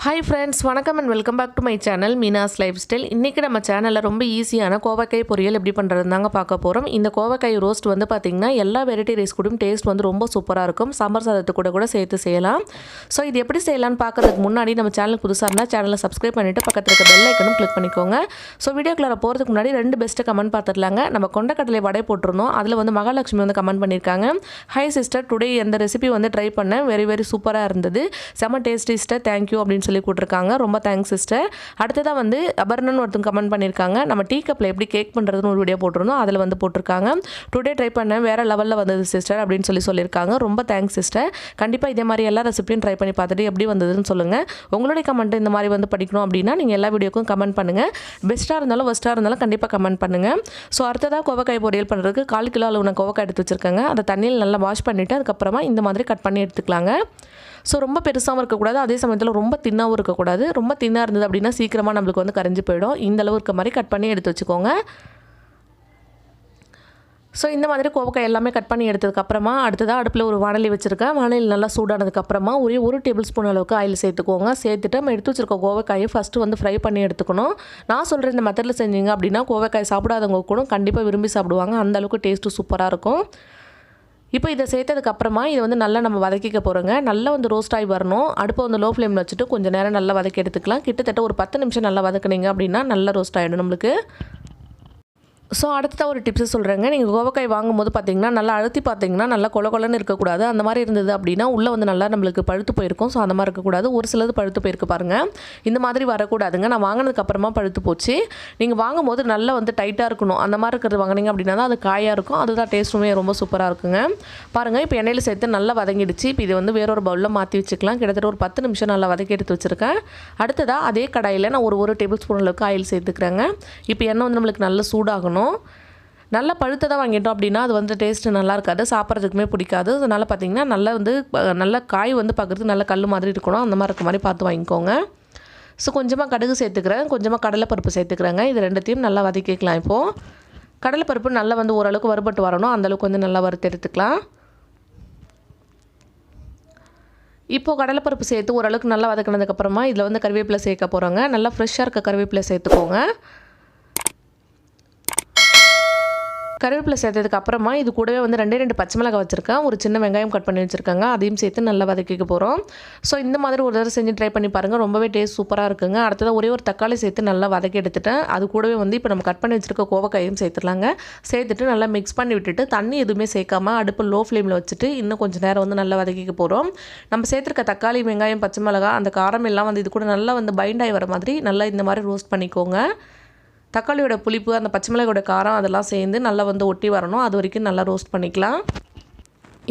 Hi friends, வணக்கம் and welcome back to my channel Meenas lifestyle. இன்னைக்கு நம்ம சேனல்ல ரொம்ப ஈஸியான கோவக்காய் பொரியல் எப்படி பண்றதுன்னு பார்க்க போறோம். இந்த கோவக்காய் ரோஸ்ட் வந்து பாத்தீங்கன்னா எல்லா வெரைட்டி ரைஸ் கூடயும் டேஸ்ட் வந்து ரொம்ப சூப்பரா இருக்கும். சாம்பார் சாதத்துக்கு கூட சேர்த்து செய்யலாம். சோ இது எப்படி செய்யலாம்னு பார்க்கிறதுக்கு முன்னாடி நம்ம சேனலுக்கு புதுசா இருந்தா சேனலை சப்ஸ்கிரைப் பண்ணிட்டு பக்கத்துல இருக்க பெல் ஐகானும் கிளிக் பண்ணிக்கோங்க. சோ வீடியோக்குள்ள போறதுக்கு முன்னாடி ரெண்டு பெஸ்ட் கமெண்ட் பார்த்துடலாங்க. நம்ம கொண்டக்கடலை வடை போட்டுறோம். அதுல வந்து மகாலட்சுமி வந்து கமெண்ட் பண்ணிருக்காங்க. Hi sister, today இந்த ரெசிபி வந்து ட்ரை பண்ணேன். very சூப்பரா இருந்தது. செம டேஸ்டி சிஸ்டர். Thank you அப்படி சொல்லி போட்டுருக்காங்க. ரொம்ப தேங்க்ஸ் சிஸ்டர். அடுத்ததா வந்து அபர்ணன் ஒருத்தங்க கமெண்ட் பண்ணிருக்காங்க. நம்ம டீ கப்ல எப்படி கேக் பண்றதுன்னு ஒரு வீடியோ போட்டுருந்தோம். அதுல வந்து போட்டுருக்காங்க. டுடே ட்ரை பண்ணேன், வேற லெவல்ல வந்தது சிஸ்டர் அப்படின்னு சொல்லிருக்காங்க. ரொம்ப தேங்க்ஸ் சிஸ்டர். கண்டிப்பா இதே மாதிரி எல்லா ரெசிபியும் ட்ரை பண்ணி பார்த்துட்டு எப்படி வந்ததுன்னு சொல்லுங்க. உங்களுடைய கமெண்ட் இந்த மாதிரி வந்து படிக்கணும் அப்படின்னா நீங்க எல்லா வீடியோக்கும் கமெண்ட் பண்ணுங்க. பெஸ்டா இருந்தாலும் வர்ஸ்டா இருந்தாலும் கண்டிப்பா கமெண்ட் பண்ணுங்க. சோ அடுத்ததா கோவக்காய் பொரியல் பண்றதுக்கு 1/4 கிலோ அளவு கோவக்காய் எடுத்து வச்சிருக்கேன். அதை தண்ணியில் நல்லா வாஷ் பண்ணிட்டு அதுக்கு அப்புறமா இந்த மாதிரி கட் பண்ணி எடுத்துக்கலாங்க. ஸோ ரொம்ப பெருசாகவும் இருக்கக்கூடாது, அதே சமயத்தில் ரொம்ப தின்னாகவும் இருக்கக்கூடாது. ரொம்ப தின்னாக இருந்தது அப்படின்னா சீக்கிரமாக நம்மளுக்கு வந்து கரைஞ்சி போயிடும். இந்த அளவு இருக்க மாதிரி கட் பண்ணி எடுத்து வச்சுக்கோங்க. ஸோ இந்த மாதிரி கோவக்காய் எல்லாமே கட் பண்ணி எடுத்ததுக்கப்புறமா அடுத்ததாக அடுப்பில் ஒரு வாணலி வச்சுருக்கேன். வாணலி நல்லா சூடானதுக்கப்புறமா ஒரே 1 டேபிள் ஸ்பூன் அளவுக்கு ஆயில் சேர்த்துக்கோங்க. சேர்த்துட்டு நம்ம எடுத்து வச்சுருக்க கோவக்காயை ஃபஸ்ட்டு வந்து ஃப்ரை பண்ணி எடுத்துக்கணும். நான் சொல்கிற இந்த மெத்தடில் செஞ்சீங்க அப்படின்னா கோவக்காய் சாப்பிடாதவங்க கூட கண்டிப்பாக விரும்பி சாப்பிடுவாங்க. அந்தளவுக்கு டேஸ்ட்டு சூப்பராக இருக்கும். இப்போ இதை சேர்த்ததுக்கப்புறமா இதை வந்து நல்லா நம்ம வதக்கிக்க போகிறோங்க. நல்லா வந்து ரோஸ்ட் ஆகி வரணும். அடுப்பை வந்து லோ ஃப்ளேமில் வச்சுட்டு கொஞ்சம் நேரம் நல்லா வதக்கி எடுத்துக்கலாம். கிட்டத்தட்ட ஒரு 10 நிமிஷம் நல்லா வதக்குனீங்க அப்படின்னா நல்லா ரோஸ்ட் ஆகிடும் நம்மளுக்கு. ஸோ அடுத்ததாக ஒரு டிப்ஸை சொல்கிறேங்க. நீங்கள் கோவக்காய் வாங்கும்போது பார்த்தீங்கன்னா நல்லா அழுத்தி பார்த்தீங்கன்னா நல்லா கொலன்னு இருக்கக்கூடாது. அந்த மாதிரி இருந்தது அப்படின்னா உள்ளே வந்து நல்லா நம்மளுக்கு பழுத்து போயிருக்கும். ஸோ அந்த மாதிரி இருக்கக்கூடாது. ஒரு சிலது பழுத்து போயிருக்கு பாருங்கள். இந்த மாதிரி வரக்கூடாதுங்க. நான் வாங்கினதுக்கப்புறமா பழுத்து போச்சு. நீங்கள் வாங்கும்போது நல்லா வந்து டைட்டாக இருக்கணும். அந்த மாதிரி இருக்கிறது வாங்கினீங்க அப்படின்னா தான் அது காயாக இருக்கும். அதுதான் டேஸ்ட்டுமே ரொம்ப சூப்பராக இருக்குங்க. பாருங்கள், இப்போ எண்ணெயில் சேர்த்து நல்லா வதங்கிடுச்சு. இப்போ இது வந்து வேறொரு பவுலில் மாற்றி வச்சுக்கலாம். கிட்டத்தட்ட ஒரு 10 நிமிஷம் நல்லா வதக்கி எடுத்து வச்சுருக்கேன். அடுத்ததாக அதே கடாயில் நான் ஒரு டேபிள் ஸ்பூன் அளவுக்கு ஆயில் சேர்த்துக்கிறேங்க. இப்போ எண்ணெய் வந்து நம்மளுக்கு நல்லா சூடாகணும். நல்லா பழுத்ததாக வாங்கிட்டோம் அப்படின்னா அது வந்து டேஸ்ட்டு நல்லா இருக்காது, சாப்பிட்றதுக்குமே பிடிக்காது. அதனால் பார்த்தீங்கன்னா நல்லா காய் வந்து பார்க்குறதுக்கு நல்லா கல் மாதிரி இருக்கணும். அந்த மாதிரி இருக்க மாதிரி பார்த்து வாங்கிக்கோங்க. ஸோ கொஞ்சமாக கடுகு சேர்த்துக்கிறேன், கொஞ்சமாக கடலைப்பருப்பு சேர்த்துக்கிறேங்க. இது ரெண்டுத்தையும் நல்லா வதக்கிக்கலாம். இப்போது கடலைப்பருப்பு நல்லா வந்து ஓரளவுக்கு வறுபட்டு வரணும். அந்தளவுக்கு வந்து நல்லா வறுத்து எடுத்துக்கலாம். இப்போது கடலைப்பருப்பு சேர்த்து ஓரளவுக்கு நல்லா வதக்கினதுக்கப்புறமா இதில் வந்து கருவேப்பிலை சேர்க்க போகிறோங்க. நல்லா ஃப்ரெஷ்ஷாக இருக்க கருவேப்பிலை சேர்த்துக்கோங்க. கருவேப்பிலை சேர்த்ததுக்கு அப்புறமா இது கூடவே வந்து 2 பச்சை மிளகாய் வச்சுருக்கேன். ஒரு சின்ன வெங்காயம் கட் பண்ணி வச்சுருக்காங்க. அதையும் சேர்த்து நல்லா வதக்கிக்க போகிறோம். ஸோ இந்த மாதிரி ஒரு தடவை செஞ்சு ட்ரை பண்ணி பாருங்கள். ரொம்பவே டேஸ்ட் சூப்பராக இருக்குங்க. அடுத்ததாக ஒரே ஒரு தக்காளி சேர்த்து நல்லா வதக்கி எடுத்துட்டேன். அது கூடவே வந்து இப்போ நம்ம கட் பண்ணி வச்சுருக்க கோவக்காயும் சேர்த்துலாங்க. சேர்த்துட்டு நல்லா மிக்ஸ் பண்ணி விட்டுட்டு தண்ணி எதுவுமே சேர்க்காம அடுப்பு லோ ஃப்ளேமில் வச்சுட்டு இன்னும் கொஞ்சம் நேரம் வந்து நல்லா வதக்கிக்க போகிறோம். நம்ம சேர்த்துருக்க தக்காளி, வெங்காயம், பச்சை மிளகாய் அந்த காரம் எல்லாம் வந்து இது கூட நல்லா வந்து பைண்ட் ஆகி வர மாதிரி நல்லா இந்த மாதிரி ரோஸ்ட் பண்ணிக்கோங்க. தக்காளியோட புளிப்பு, அந்த பச்சை மிளகாயோட காரம் அதெல்லாம் சேர்ந்து நல்லா வந்து ஒட்டி வரணும். அது வரைக்கும் நல்லா ரோஸ்ட் பண்ணிக்கலாம்.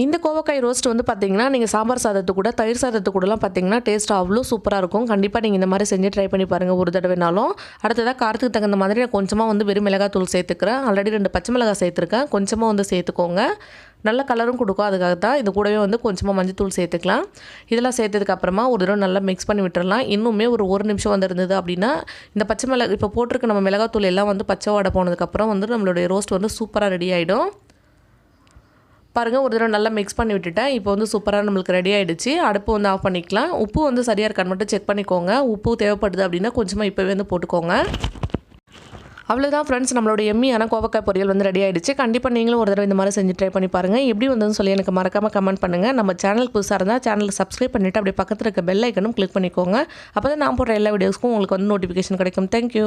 இந்த கோவக்காய் ரோஸ்ட் வந்து பார்த்தீங்கன்னா நீங்கள் சாம்பார் சாதத்து கூட தயிர் சாதத்து கூடலாம் பார்த்தீங்கன்னா டேஸ்ட் அவ்வளோ சூப்பராக இருக்கும். கண்டிப்பாக நீங்கள் இந்த மாதிரி செஞ்சு ட்ரை பண்ணி பாருங்கள் ஒரு தடவைனாலும். அடுத்ததாக காரத்துக்கு தகுந்த மாதிரி நான் கொஞ்சமாக வந்து வெறும் மிளகாய் தூள் சேர்த்துக்கிறேன். ஆல்ரெடி 2 பச்சை மிளகாய் சேர்த்துருக்கேன். கொஞ்சமாக வந்து சேர்த்துக்கோங்க. நல்ல கலரும் கொடுக்கும். அதுக்காக தான் இது கூடவே வந்து கொஞ்சமாக மஞ்சத்தூள் சேர்த்துக்கலாம். இதெல்லாம் சேர்த்ததுக்கப்புறமா ஒரு தடவை நல்லா மிக்ஸ் பண்ணி விட்டுறலாம். இன்னுமே ஒரு 1 நிமிஷம் வந்து இருந்தது அப்படின்னா இந்த பச்சை மிளகாய் இப்போ போட்டிருக்க நம்ம மிளகாத்தூள் எல்லாம் வந்து பச்சை வாடை போனதுக்கப்புறம் வந்து நம்மளுடைய ரோஸ்ட் வந்து சூப்பராக ரெடி ஆகிடும். பாருங்கள், ஒரு தடவை நல்லா மிக்ஸ் பண்ணி விட்டுட்டேன். இப்போ வந்து சூப்பராக நம்மளுக்கு ரெடி ஆகிடுச்சு. அடுப்பு வந்து ஆஃப் பண்ணிக்கலாம். உப்பு வந்து சரியாக இருக்கான்னு மட்டும் செக் பண்ணிக்கோங்க. உப்பு தேவைப்படுது அப்படின்னா கொஞ்சமாக இப்போவே வந்து போட்டுக்கோங்க. அவ்வளோதான் ஃப்ரெண்ட்ஸ், நம்மளோட எம்மியான கோவக்காய் பொரியல் வந்து ரெடி ஆகிடுச்சு. கண்டிப்பாக நீங்களும் ஒரு தடவை இந்த மாதிரி செஞ்சு ட்ரை பண்ணி பாருங்கள். எப்படி வந்ததுன்னு சொல்லி எனக்கு மறக்காமல் கமெண்ட் பண்ணுங்கள். நம்ம சேனலுக்கு புதுசாக இருந்தால் சேனலுக்கு சப்ஸ்கிரைப் பண்ணிவிட்டு அப்படியே பக்கத்தில் இருக்க பெல் ஐக்கனும் கிளிக் பண்ணிக்கோங்க. அப்போ தான் நான் போடுற எல்லா வீடியோஸ்க்கும் உங்களுக்கு வந்து நோட்டிஃபிகேஷன் கிடைக்கும். தேங்க்யூ.